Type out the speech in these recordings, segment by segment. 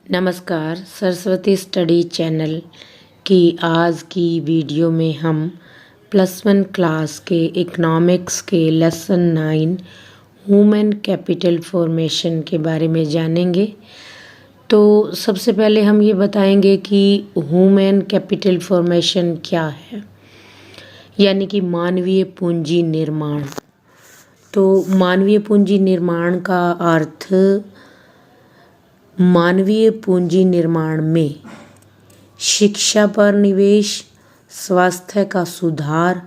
नमस्कार, Saraswati study channel की आज की वीडियो में हम +1 क्लास के इकोनॉमिक्स के लेसन 9 ह्यूमन कैपिटल फॉर्मेशन के बारे में जानेंगे। तो सबसे पहले हम ये बताएंगे कि ह्यूमन कैपिटल फॉर्मेशन क्या है, यानी कि मानवीय पूंजी निर्माण। तो मानवीय पूंजी निर्माण का अर्थ मानवीय पूंजी निर्माण में शिक्षा पर निवेश, स्वास्थ्य का सुधार,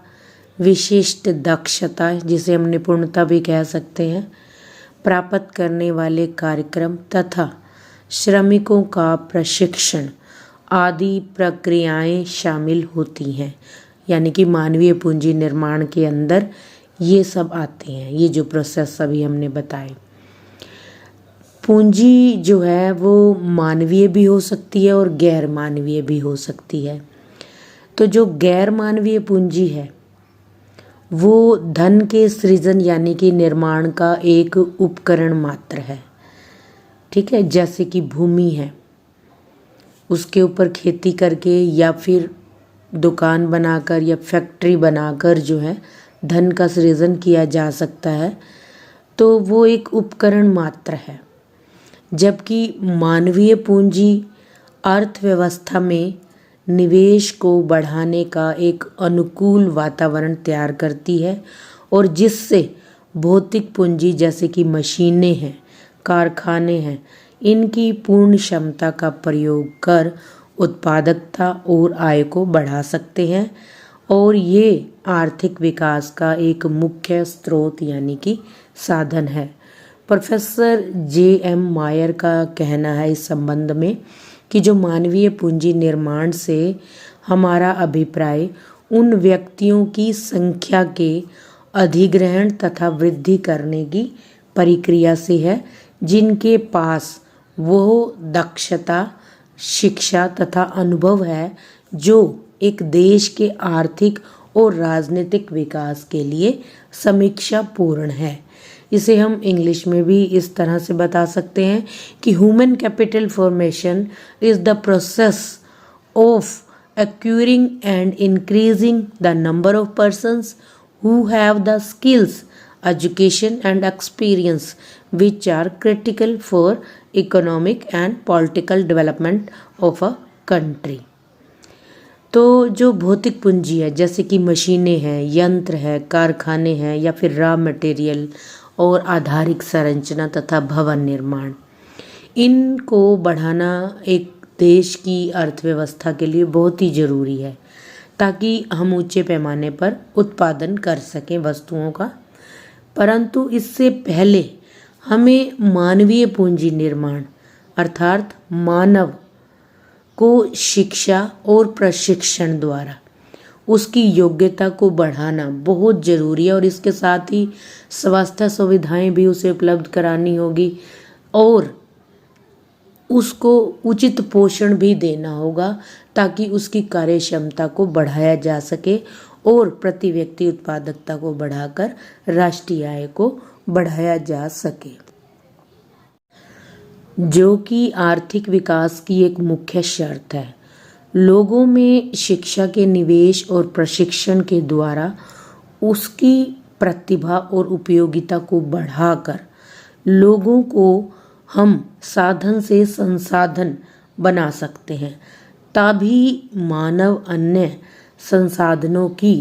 विशिष्ट दक्षता जिसे हम निपुणता भी कह सकते हैं, प्राप्त करने वाले कार्यक्रम तथा श्रमिकों का प्रशिक्षण आदि प्रक्रियाएं शामिल होती हैं। यानी कि मानवीय पूंजी निर्माण के अंदर ये सब आते हैं, ये जो प्रोसेस अभी हमने बताए। पूंजी जो है वो मानवीय भी हो सकती है और गैर मानवीय भी हो सकती है। तो जो गैर मानवीय पूंजी है वो धन के सृजन यानी कि निर्माण का एक उपकरण मात्र है। ठीक है, जैसे कि भूमि है, उसके ऊपर खेती करके या फिर दुकान बनाकर या फैक्ट्री बनाकर जो है धन का सृजन किया जा सकता है, तो वो एक उपकरण मात्र है। जबकि मानवीय पूंजी अर्थव्यवस्था में निवेश को बढ़ाने का एक अनुकूल वातावरण तैयार करती है और जिससे भौतिक पूंजी जैसे कि मशीनें हैं, कारखाने हैं, इनकी पूर्ण क्षमता का प्रयोग कर उत्पादकता और आय को बढ़ा सकते हैं और ये आर्थिक विकास का एक मुख्य स्रोत यानी कि साधन है। Professor J.M. मायर का कहना है इस संबंध में कि जो मानवीय पूंजी निर्माण से हमारा अभिप्राय उन व्यक्तियों की संख्या के अधिग्रहण तथा वृद्धि करने की प्रक्रिया से है जिनके पास वो दक्षता, शिक्षा तथा अनुभव है जो एक देश के आर्थिक और राजनीतिक विकास के लिए समीक्षा पूर्ण है। इसे हम इंग्लिश में भी इस तरह से बता सकते हैं कि human capital formation is the process of acquiring and increasing the number of persons who have the skills, education and experience which are critical for economic and political development of a country. तो जो भौतिक पूंजी है जैसे कि मशीनें हैं, यंत्र है, कारखाने हैं या फिर रॉ मटेरियल और आधारिक संरचना तथा भवन निर्माण, इनको बढ़ाना एक देश की अर्थव्यवस्था के लिए बहुत ही ज़रूरी है ताकि हम ऊंचे पैमाने पर उत्पादन कर सकें वस्तुओं का। परंतु इससे पहले हमें मानवीय पूंजी निर्माण अर्थात मानव को शिक्षा और प्रशिक्षण द्वारा उसकी योग्यता को बढ़ाना बहुत ज़रूरी है और इसके साथ ही स्वास्थ्य सुविधाएं भी उसे उपलब्ध करानी होगी और उसको उचित पोषण भी देना होगा ताकि उसकी कार्य क्षमता को बढ़ाया जा सके और प्रति व्यक्ति उत्पादकता को बढ़ाकर राष्ट्रीय आय को बढ़ाया जा सके, जो कि आर्थिक विकास की एक मुख्य शर्त है। लोगों में शिक्षा के निवेश और प्रशिक्षण के द्वारा उसकी प्रतिभा और उपयोगिता को बढ़ाकर लोगों को हम साधन से संसाधन बना सकते हैं, तभी मानव अन्य संसाधनों की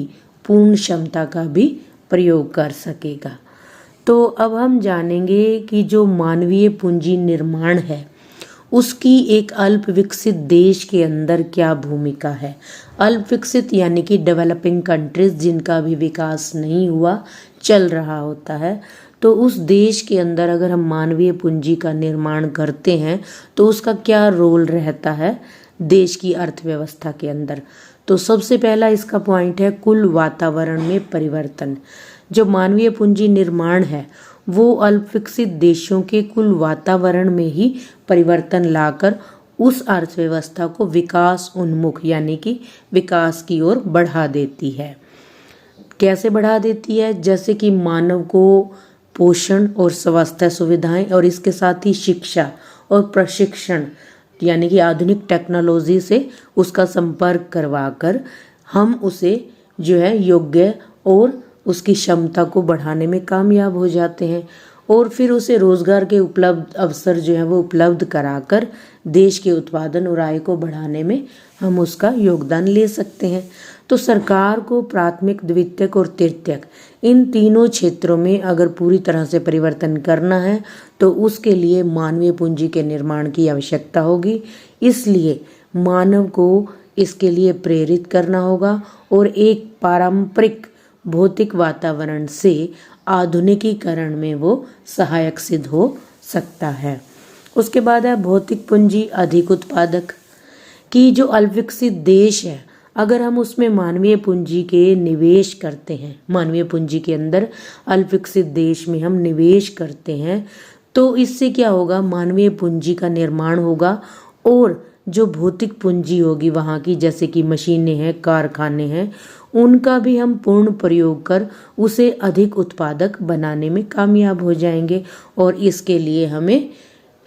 पूर्ण क्षमता का भी प्रयोग कर सकेगा। तो अब हम जानेंगे कि जो मानवीय पूंजी निर्माण है उसकी एक अल्प विकसित देश के अंदर क्या भूमिका है। अल्प विकसित यानी कि डेवलपिंग कंट्रीज जिनका भी विकास नहीं हुआ, चल रहा होता है, तो उस देश के अंदर अगर हम मानवीय पूंजी का निर्माण करते हैं तो उसका क्या रोल रहता है देश की अर्थव्यवस्था के अंदर। तो सबसे पहला इसका पॉइंट है कुल वातावरण में परिवर्तन। जो मानवीय पूंजी निर्माण है वो अल्प विकसित देशों के कुल वातावरण में ही परिवर्तन लाकर उस अर्थव्यवस्था को विकास उन्मुख यानी कि विकास की ओर बढ़ा देती है। कैसे बढ़ा देती है? जैसे कि मानव को पोषण और स्वास्थ्य सुविधाएं और इसके साथ ही शिक्षा और प्रशिक्षण यानी कि आधुनिक टेक्नोलॉजी से उसका संपर्क करवाकर हम उसे जो है योग्य और उसकी क्षमता को बढ़ाने में कामयाब हो जाते हैं और फिर उसे रोजगार के उपलब्ध अवसर जो है वो उपलब्ध कराकर देश के उत्पादन और आय को बढ़ाने में हम उसका योगदान ले सकते हैं। तो सरकार को प्राथमिक, द्वितीयक और तृतीयक इन तीनों क्षेत्रों में अगर पूरी तरह से परिवर्तन करना है तो उसके लिए मानवीय पूंजी के निर्माण की आवश्यकता होगी। इसलिए मानव को इसके लिए प्रेरित करना होगा और एक पारंपरिक भौतिक वातावरण से आधुनिकीकरण में वो सहायक सिद्ध हो सकता है। उसके बाद है भौतिक पूंजी अधिक उत्पादक की। जो अल्पविकसित देश है, अगर हम उसमें मानवीय पूंजी के निवेश करते हैं, मानवीय पूंजी के अंदर अल्पविकसित देश में हम निवेश करते हैं तो इससे क्या होगा, मानवीय पूंजी का निर्माण होगा और जो भौतिक पूंजी होगी वहाँ की, जैसे कि मशीनें हैं, कारखाने हैं, उनका भी हम पूर्ण प्रयोग कर उसे अधिक उत्पादक बनाने में कामयाब हो जाएंगे। और इसके लिए हमें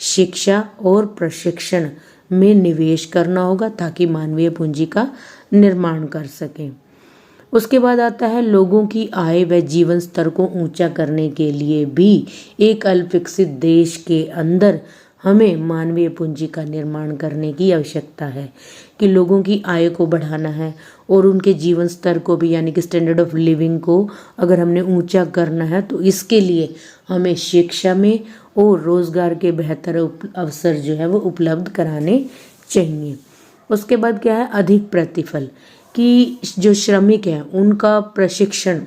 शिक्षा और प्रशिक्षण में निवेश करना होगा ताकि मानवीय पूंजी का निर्माण कर सकें। उसके बाद आता है लोगों की आय व जीवन स्तर को ऊंचा करने के लिए भी एक अल्पविकसित देश के अंदर हमें मानवीय पूंजी का निर्माण करने की आवश्यकता है कि लोगों की आय को बढ़ाना है और उनके जीवन स्तर को भी, यानी कि स्टैंडर्ड ऑफ लिविंग को अगर हमने ऊंचा करना है तो इसके लिए हमें शिक्षा में और रोजगार के बेहतर अवसर जो है वो उपलब्ध कराने चाहिए। उसके बाद क्या है, अधिक प्रतिफल कि जो श्रमिक हैं उनका प्रशिक्षण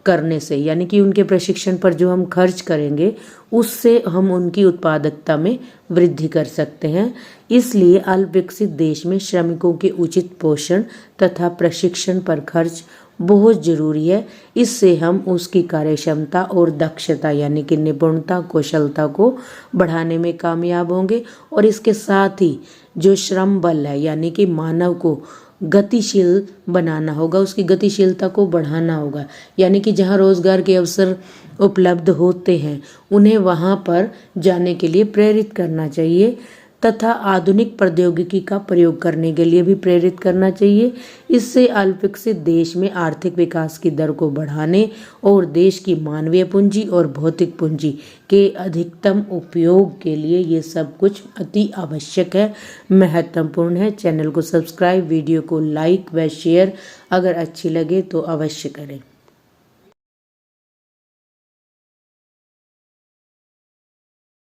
करने से, यानी कि उनके प्रशिक्षण पर जो हम खर्च करेंगे उससे हम उनकी उत्पादकता में वृद्धि कर सकते हैं। इसलिए अल्पविकसित देश में श्रमिकों के उचित पोषण तथा प्रशिक्षण पर खर्च बहुत जरूरी है। इससे हम उसकी कार्यक्षमता और दक्षता यानी कि निपुणता, कौशलता को बढ़ाने में कामयाब होंगे। और इसके साथ ही जो श्रम बल है यानी कि मानव को गतिशील बनाना होगा, उसकी गतिशीलता को बढ़ाना होगा, यानी कि जहाँ रोजगार के अवसर उपलब्ध होते हैं उन्हें वहाँ पर जाने के लिए प्रेरित करना चाहिए तथा आधुनिक प्रौद्योगिकी का प्रयोग करने के लिए भी प्रेरित करना चाहिए। इससे अल्पविकसित देश में आर्थिक विकास की दर को बढ़ाने और देश की मानवीय पूंजी और भौतिक पूंजी के अधिकतम उपयोग के लिए ये सब कुछ अति आवश्यक है, महत्वपूर्ण है। चैनल को सब्सक्राइब, वीडियो को लाइक व शेयर अगर अच्छी लगे तो अवश्य करें।